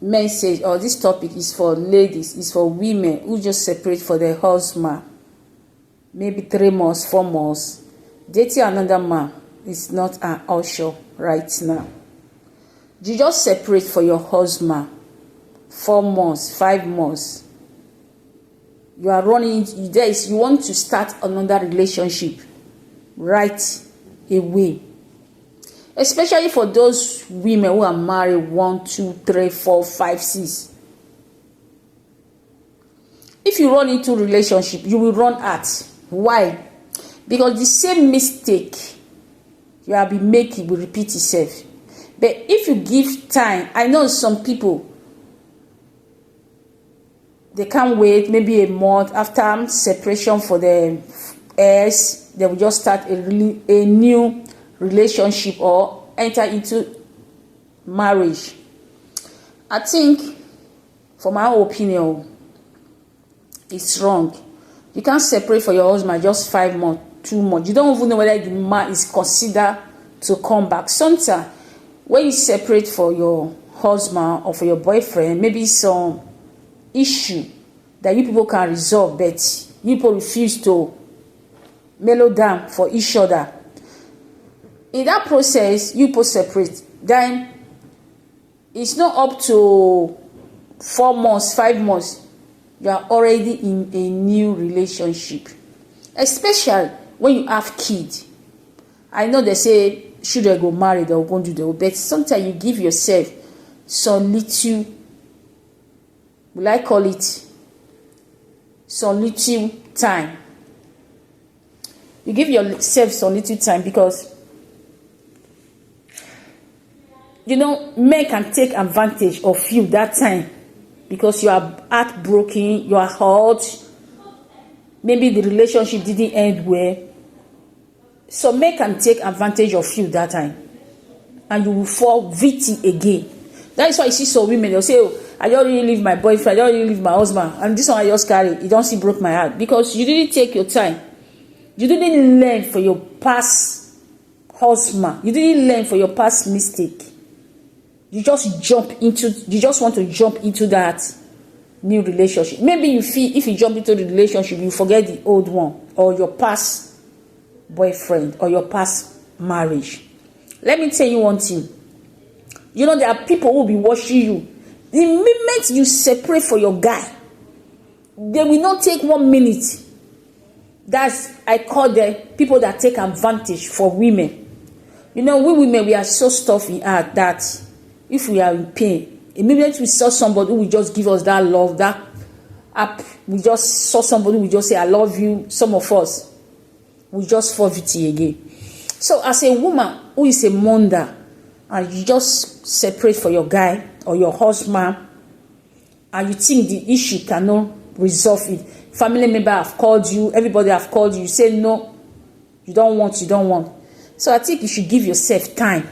message or this topic is for ladies, is for women who just separate for their husband, maybe 3 months, 4 months. Dating another man is not an option right now. You just separate for your husband 4 months, 5 months. You are running, you want to start another relationship right away. Especially for those women who are married 1, 2, 3, 4, 5, 6. If you run into relationship, you will run out. Why? Because the same mistake you have been making will repeat itself. But if you give time, I know some people, they can't wait maybe a month after separation for the heirs, they will just start a new relationship or enter into marriage. I think, for my opinion, it's wrong. You can't separate for your husband just 5 months, 2 months. You don't even know whether the man is considered to come back. Sometimes when you separate for your husband or for your boyfriend, maybe some issue that you people can resolve, but you people refuse to mellow down for each other. In that process, you people separate. Then it's not up to 4 months, 5 months. You are already in a new relationship. Especially when you have kids. I know they say, should I go marry, they will go do the, but sometimes you give yourself some little, will I call it, some little time. You give yourself some little time because, you know, men can take advantage of you that time because you are heartbroken, you are hurt, maybe the relationship didn't end well. So men can take advantage of you that time and you will fall victim again. That is why you see some women, they'll say, oh, I don't really leave my boyfriend, I don't really leave my husband, and this one I just carry, it don't see broke my heart. Because you didn't take your time. You didn't learn for your past husband. You didn't learn for your past mistake. You just want to jump into that new relationship. Maybe you feel if you jump into the relationship, you forget the old one or your past boyfriend or your past marriage. Let me tell you one thing. You know, there are people who will be watching you. The moment you separate for your guy, they will not take 1 minute. I call them people that take advantage for women. You know, we women, we are so stuffy that if we are in pain, immediately we saw somebody who will just give us that love, that up. We just saw somebody who will just say, I love you. Some of us, we just fall victim again. So as a woman who is a mother, and you just separate for your guy or your husband, and you think the issue cannot resolve it. Family member have called you, everybody have called you, you say no, you don't want. So I think you should give yourself time.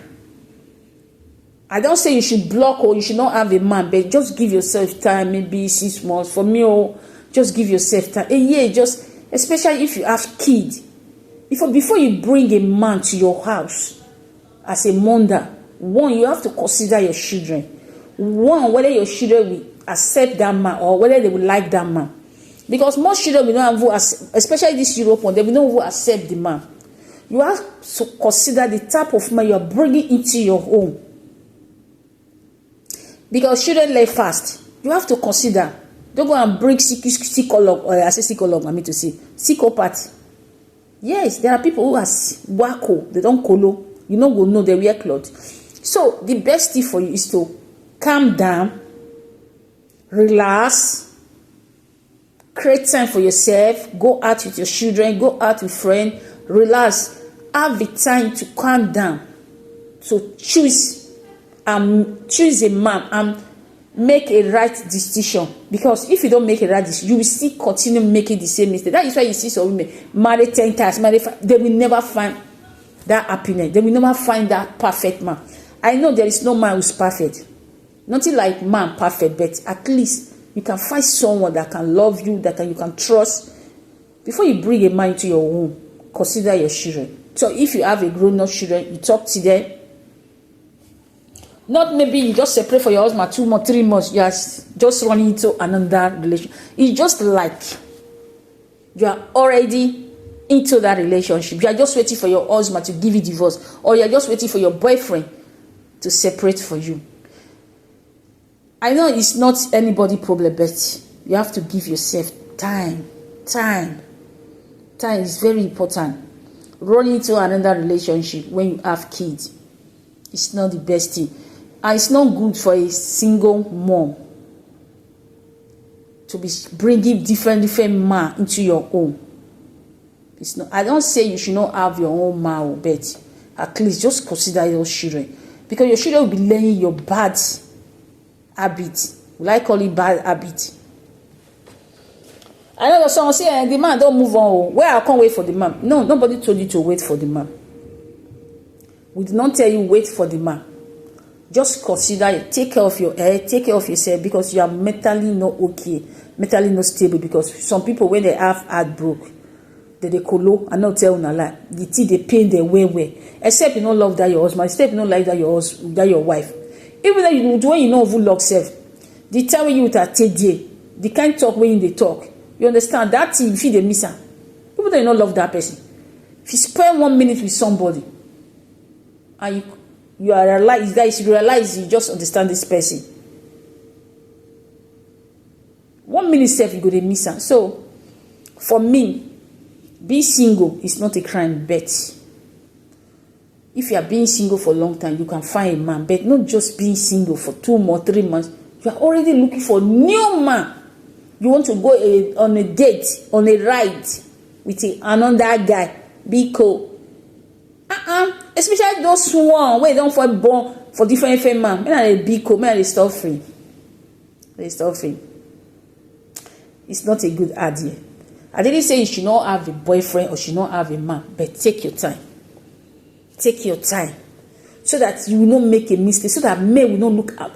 I don't say you should block or you should not have a man, but just give yourself time, maybe 6 months. For me, just give yourself time. A year, just, especially if you have kids. Before you bring a man to your house as a mother, one, you have to consider your children. One, whether your children will accept that man or whether they will like that man. Because most children will not have, especially this European, they will not accept the man. You have to consider the type of man you are bringing into your home. Because children learn fast. You have to consider. Don't go and bring psychopath. Yes, there are people who are wacko. They don't colo. You know, go know they wear clothes. So the best thing for you is to calm down, relax, create time for yourself, go out with your children, go out with friends, relax, have the time to calm down, to choose a man and make a right decision. Because if you don't make a right decision, you will still continue making the same mistake. That is why you see some women marry 10 times, they will never find that happiness. They will never find that perfect man. I know there is no man who's perfect. Nothing like man perfect, but at least you can find someone that can love you, that you can trust. Before you bring a man into your home, consider your children. So if you have a grown-up children, you talk to them. Not maybe you just separate for your husband 2 months, 3 months, you are just running into another relation. It's just like you are already into that relationship. You are just waiting for your husband to give you divorce, or you are just waiting for your boyfriend to separate for you. I know it's not anybody's problem, but you have to give yourself time. Time is very important. Running into another relationship when you have kids, it's not the best thing. And it's not good for a single mom to be bringing different man into your home. It's not. I don't say you should not have your own man, but at least just consider your children, because your children will be learning your bad habit. Will I call it bad habit? I know someone say the man don't move on. Where I can't wait for the man. No, nobody told you to wait for the man. We did not tell you wait for the man. Just consider it. Take care of your head, take care of yourself, because you are mentally not okay, mentally not stable. Because some people, when they have heartbreak, they colo and not tell una lie. The tea they pain their way. Except you don't love that your husband, except you don't like that your wife. Even though you do when you know who love self, the time when you with a TJ, the kind talk when they talk, you understand that thing if they miss her. People don't not love that person. If you spend 1 minute with somebody and you are realize, guys, you realize you just understand this person. 1 minute self you go to miss her. So for me, being single is not a crime, but if you are being single for a long time, you can find a man. But not just being single for 2 months, 3 months. You are already looking for a new man. You want to go on a date, on a ride with another guy. Be cool. Especially those one where they don't fall born for different man. Men are be cool. Men are stop free. They stop free. It's not a good idea. I didn't say you should not have a boyfriend or should not have a man, but take your time. Take your time, so that you will not make a mistake, so that men will not look up,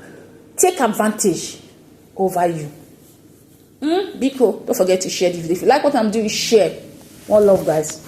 take advantage over you. Be cool. Don't forget to share the video. If you like what I'm doing, share. One love, guys.